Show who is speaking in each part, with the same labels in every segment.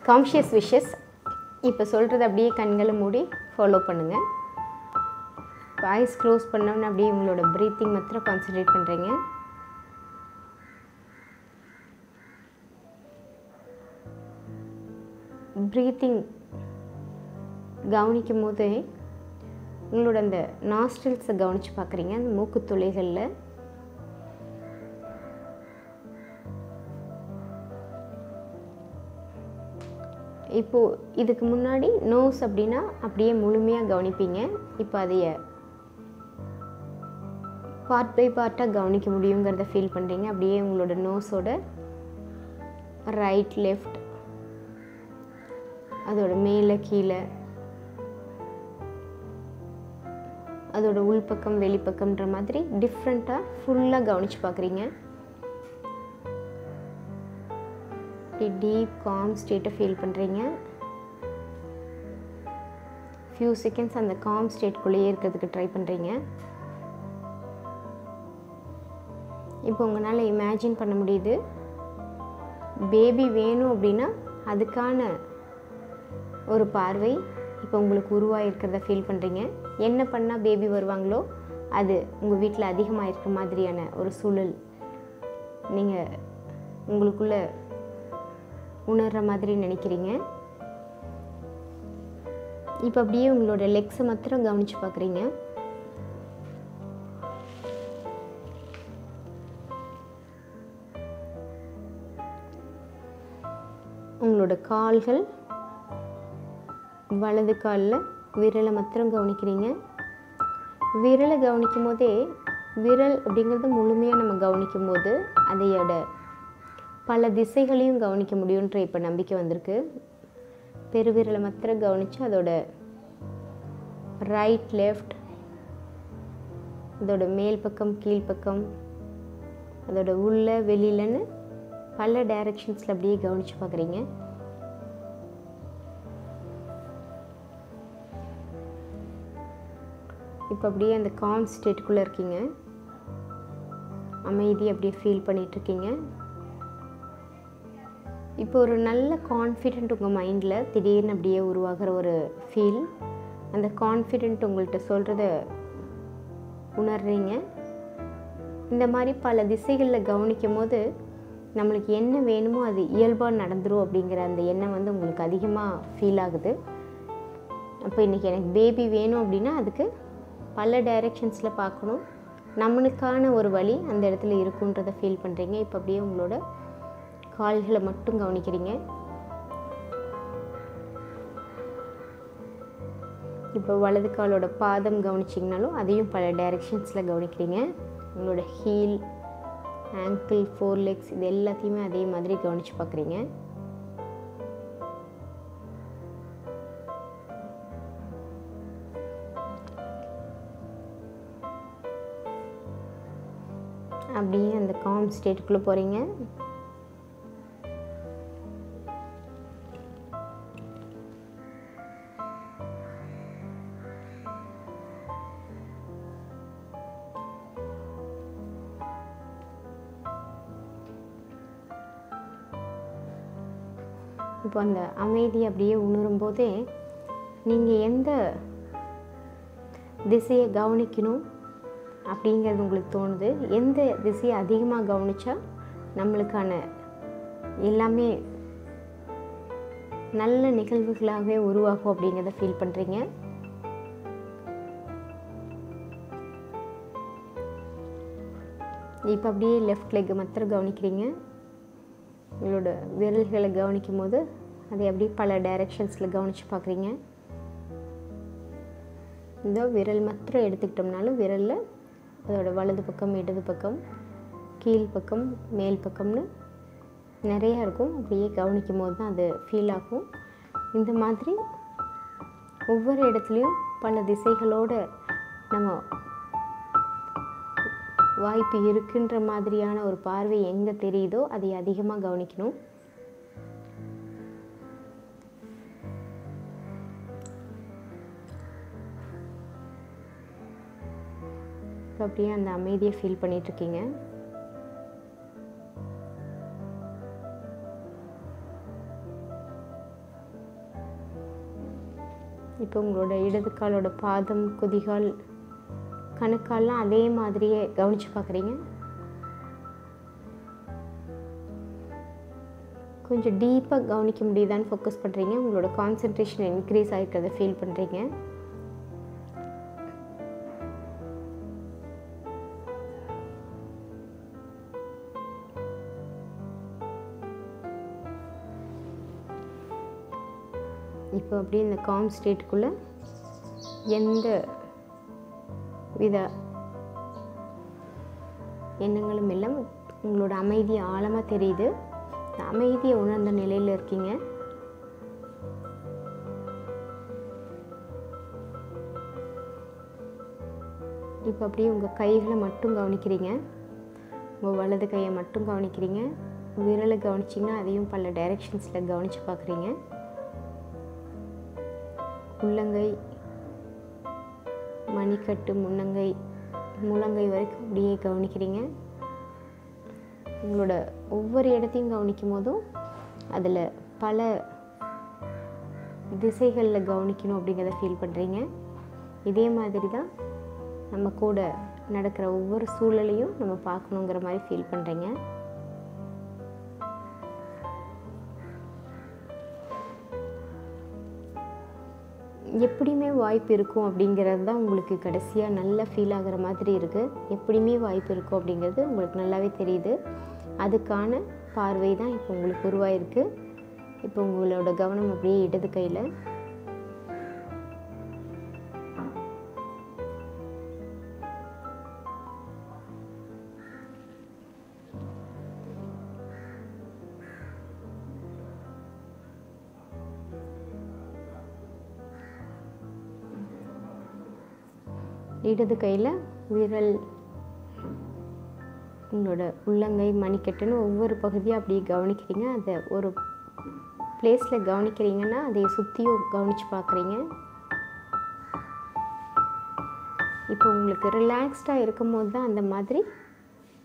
Speaker 1: Conscious wishes. இப்போ சொல்கிறது அப்படியே கண்களை மூடி ஃபாலோ பண்ணுங்கள். ஐஸ் க்ளோஸ் பண்ணோன்னு அப்படியே உங்களோட ப்ரீத்திங் மாத்திரம் கான்சன்ட்ரேட் பண்ணுறீங்க. ப்ரீத்திங் கவனிக்கும் போது உங்களோட அந்த நாஸ்ட்ரில்ஸை கவனித்து பார்க்குறீங்க, அந்த மூக்கு துளைகளில். இப்போது இதுக்கு முன்னாடி நோஸ் அப்படின்னா அப்படியே முழுமையாக கவனிப்பீங்க. இப்போ அதைய பார்ட் பை பார்ட்டாக கவனிக்க முடியுங்கிறத ஃபீல் பண்ணுறீங்க. அப்படியே உங்களோட நோஸோட ரைட் லெஃப்ட், அதோட மேலே கீழே, அதோட உள்பக்கம் வெளிப்பக்கம்ன்ற மாதிரி டிஃப்ரெண்ட்டாக ஃபுல்லாக கவனித்து பார்க்குறீங்க. டீப் காம் ஸ்டேட்டை ஃபீல் பண்ணுறீங்க. ஃபியூ செகண்ட்ஸ் அந்த காம் ஸ்டேட்குள்ளேயே இருக்கிறதுக்கு ட்ரை பண்ணுறீங்க. இப்போ உங்களால் இமேஜின் பண்ண முடியுது, பேபி வேணும் அப்படின்னா அதுக்கான ஒரு பார்வை இப்போ உங்களுக்கு உருவாகிருக்கிறத ஃபீல் பண்ணுறீங்க. என்ன பண்ணால் பேபி வருவாங்களோ அது உங்கள் வீட்டில் அதிகமாக இருக்கிற மாதிரியான ஒரு சூழல் நீங்கள் உங்களுக்குள்ளே உணர்கிற மாதிரி நினைக்கிறீங்க. இப்போ அப்படியே உங்களோட லெக்ஸை மாத்திரம் கவனித்து பார்க்குறீங்க. உங்களோட கால்கள், வலது காலில் விரலை மாத்திரம் கவனிக்கிறீங்க. விரலை கவனிக்கும் போதே, விரல் அப்படிங்கிறது முழுமையாக நம்ம கவனிக்கும் போது அதையோட பல திசைகளையும் கவனிக்க முடியுன்ற இப்போ நம்பிக்கை வந்திருக்கு. பெருவிரலை மாத்திரம் கவனித்து அதோட ரைட் லெஃப்ட், அதோட மேல் பக்கம் கீழ்ப்பக்கம், அதோட உள்ள வெளியிலன்னு பல டைரக்ஷன்ஸில் அப்படியே கவனித்து பார்க்குறீங்க. இப்போ அப்படியே அந்த காம் ஸ்டேட்டுக்குள்ளே இருக்கீங்க. அமைதி அப்படியே ஃபீல் பண்ணிகிட்ருக்கீங்க. இப்போ ஒரு நல்ல கான்ஃபிடென்ட் உங்கள் மைண்டில் திடீர்னு அப்படியே உருவாகிற ஒரு ஃபீல். அந்த கான்ஃபிடென்ட் உங்கள்கிட்ட சொல்கிறத உணர்றீங்க. இந்த மாதிரி பல திசைகளில் கவனிக்கும் போது நம்மளுக்கு என்ன வேணுமோ அது இயல்பாக நடந்துரும் அப்படிங்கிற அந்த எண்ணம் வந்து உங்களுக்கு அதிகமாக ஃபீல் ஆகுது. அப்போ இன்றைக்கி எனக்கு பேபி வேணும் அப்படின்னா அதுக்கு பல டைரெக்ஷன்ஸில் பார்க்கணும், நம்மளுக்கான ஒரு வழி அந்த இடத்துல இருக்குன்றதை ஃபீல் பண்ணுறீங்க. இப்போ அப்படியே உங்களோட கால்களை மட்டும் கவனிக்கிறீங்க. இப்போ வலது காலோட பாதம் கவனிச்சிங்கனாலும் அதையும் பல டைரெக்ஷன்ஸில் கவனிக்கிறீங்க. உங்களோட ஹீல், ஆங்கிள், ஃபோர் லெக்ஸ் இது எல்லாத்தையுமே அதே மாதிரி கவனித்து பார்க்குறீங்க. அப்படியே அந்த காம் ஸ்டேட்டுக்குள்ளே போகிறீங்க. இப்போ அந்த அமைதி அப்படியே உணரும்போதே நீங்கள் எந்த திசையை கவனிக்கணும் அப்படிங்கிறது உங்களுக்கு தோணுது. எந்த திசையை அதிகமாக கவனித்தா நம்மளுக்கான எல்லாமே நல்ல நிகழ்வுகளாகவே உருவாகும் அப்படிங்கிறத ஃபீல் பண்ணுறீங்க. இப்போ அப்படியே லெஃப்ட் லெக் மாத்திரம் கவனிக்கிறீங்க. உங்களோட விரல்களை கவனிக்கும் போது அதை அப்படியே பல டைரெக்ஷன்ஸில் கவனித்து பார்க்குறீங்க. இந்த விரல் மாத்திரம் எடுத்துக்கிட்டோம்னாலும் விரலில் அதோட வலது பக்கம், இடது பக்கம், கீழ்ப்பக்கம், மேல் பக்கம்னு நிறையா இருக்கும். அப்படியே கவனிக்கும் போது தான் அது ஃபீல் ஆகும். இந்த மாதிரி ஒவ்வொரு இடத்துலையும் பல திசைகளோடு நம்ம வாய்ப்பு இருக்குன்ற மாதிரியான ஒரு பார்வை எங்கே தெரியுதோ அதை அதிகமாக கவனிக்கணும். அப்படியே அந்த அமைதியை ஃபீல் பண்ணிகிட்ருக்கீங்க. இப்போ உங்களோட இடது காலோட பாதம், குதிகால், கணுக்கால்லாம் அதே மாதிரியே கவனித்து பார்க்குறீங்க. கொஞ்சம் டீப்பாக கவனிக்க முடியுதான்னு ஃபோக்கஸ் பண்ணுறீங்க. உங்களோட கான்சன்ட்ரேஷன் இன்க்ரீஸ் ஆகிருக்கிறத ஃபீல் பண்ணுறீங்க. இப்போ அப்படியே இந்த காம் ஸ்டேட்டுக்குள்ளே எந்த வித எண்ணங்களும் இல்லை. உங்களோட அமைதி ஆழமாக தெரியுது. அமைதியை உணர்ந்த நிலையில் இருக்கீங்க. இப்போ அப்படியே உங்கள் கைகளை மட்டும் கவனிக்கிறீங்க. உங்கள் வலது கையை மட்டும் கவனிக்கிறீங்க. விரலை கவனிச்சிங்கன்னா அதையும் பல டைரெக்ஷன்ஸில் கவனித்து பார்க்குறீங்க. உள்ளங்கை, மணிக்கட்டு, முன்னங்கை, முழங்கை வரைக்கும் அப்படியே கவனிக்கிறீங்க. உங்களோட ஒவ்வொரு இடத்தையும் கவனிக்கும் போதும் அதில் பல திசைகளில் கவனிக்கணும் அப்படிங்கிறத ஃபீல் பண்ணுறீங்க. இதே மாதிரி தான் நம்ம கூட நடக்கிற ஒவ்வொரு சூழலையும் நம்ம பார்க்கணுங்கிற மாதிரி ஃபீல் பண்ணுறீங்க. எப்படியுமே வாய்ப்பு இருக்கும் அப்படிங்கிறது தான் உங்களுக்கு கடைசியாக நல்லா ஃபீல் ஆகிற மாதிரி இருக்குது. எப்படியுமே வாய்ப்பு இருக்கும் அப்படிங்கிறது உங்களுக்கு நல்லாவே தெரியுது. அதுக்கான பார்வை தான் இப்போ உங்களுக்கு உருவாயிருக்கு. இப்போ உங்களோட கவனம் அப்படியே இடது கையில். இடது கையில் விரல், உங்களோட உள்ளங்கை, மணிக்கட்டுன்னு ஒவ்வொரு பகுதியாக அப்படியே கவனிக்கிறீங்க. அதை ஒரு பிளேஸில் கவனிக்கிறீங்கன்னா அதை சுற்றியும் கவனித்து பார்க்குறீங்க. இப்போ உங்களுக்கு ரிலாக்ஸ்டாக இருக்கும் போது தான் அந்த மாதிரி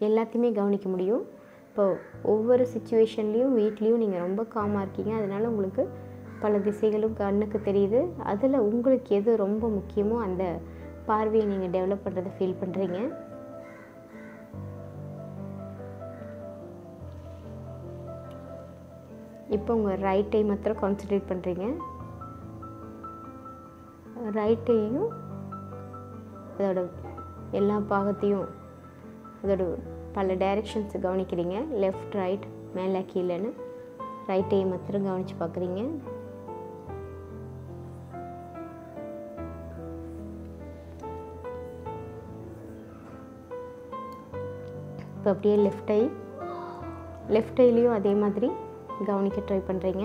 Speaker 1: எல்லாத்தையுமே கவனிக்க முடியும். இப்போ ஒவ்வொரு சுச்சுவேஷன்லேயும் வீட்லேயும் நீங்கள் ரொம்ப காமாக இருக்கீங்க. அதனால் உங்களுக்கு பல திசைகளும் கண்ணுக்கு தெரியுது. அதில் உங்களுக்கு எது ரொம்ப முக்கியமோ அந்த பார்வையை நீங்கள் டெவலப் பண்ணுறதை ஃபீல் பண்ணுறீங்க. இப்போ உங்கள் ரைட் ஐ மாத்திரம் கான்சன்ட்ரேட் பண்ணுறீங்க. ரைட் ஐயும் அதோட எல்லா பாகத்தையும், அதோட பல டைரெக்ஷன்ஸ் கவனிக்கிறீங்க. லெஃப்ட், ரைட், மேலே கீழேன்னு ரைட் ஐ மாத்திரம் கவனித்து பார்க்குறீங்க. இப்போ அப்படியே லெஃப்ட் ஐலையும் அதே மாதிரி கவனிக்க ட்ரை பண்ணுறீங்க.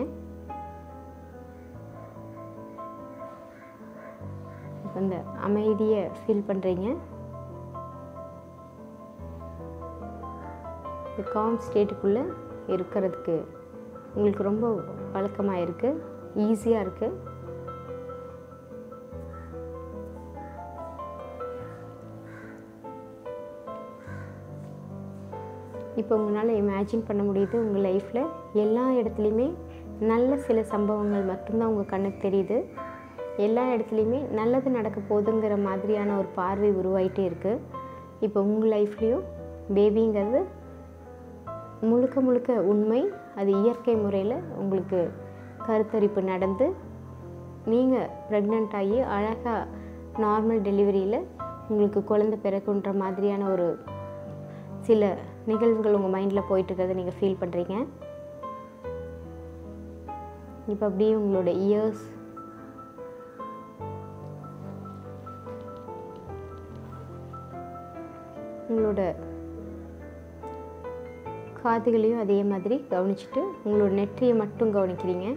Speaker 1: இப்போ இந்த அமைதியை ஃபீல் பண்ணுறீங்க. இந்த காம் ஸ்டேட்டுக்குள்ளே இருக்கிறதுக்கு உங்களுக்கு ரொம்ப பழக்கமாக இருக்குது, ஈஸியாக இருக்குது. இப்போ உங்களால் இமேஜின் பண்ண முடியுது உங்கள் லைஃப்பில் எல்லா இடத்துலையுமே நல்ல சில சம்பவங்கள் மட்டும்தான் உங்கள் கண்ணுக்கு தெரியுது. எல்லா இடத்துலையுமே நல்லது நடக்க போகுதுங்கிற மாதிரியான ஒரு பார்வை உருவாகிட்டே இருக்குது. இப்போ உங்கள் லைஃப்லேயும் பேபிங்கிறது முழுக்க முழுக்க உண்மை. அது இயற்கை முறையில் உங்களுக்கு கருத்தரிப்பு நடந்து நீங்கள் ப்ரெக்னென்ட் ஆகி அழகாக நார்மல் டெலிவரியில் உங்களுக்கு குழந்தை பிறக்குன்ற மாதிரியான ஒரு சில நிகழ்வுகள் உங்கள் மைண்டில் போயிட்டுருக்கிறத நீங்கள் ஃபீல் பண்ணுறீங்க. இப்போ அப்படியே உங்களோட இயர்ஸ், உங்களோட காதுகளையும் அதே மாதிரி கவனிச்சுட்டு உங்களோட நெற்றியை மட்டும் கவனிக்கிறீங்க.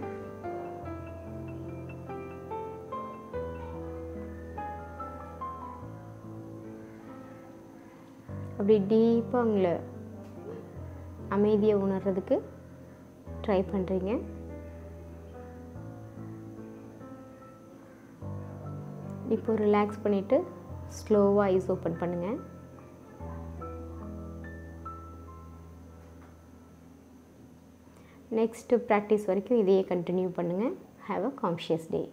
Speaker 1: அப்படி டீப்பாக உங்களை அமைதியை உணர்றதுக்கு ட்ரை பண்ணுறீங்க. இப்போ ரிலாக்ஸ் பண்ணிவிட்டு ஸ்லோவாக ஐஸ் ஓப்பன் பண்ணுங்கள். நெக்ஸ்ட்டு ப்ராக்டிஸ் வரைக்கும் இதையே கண்டினியூ பண்ணுங்கள். Have a conscious day.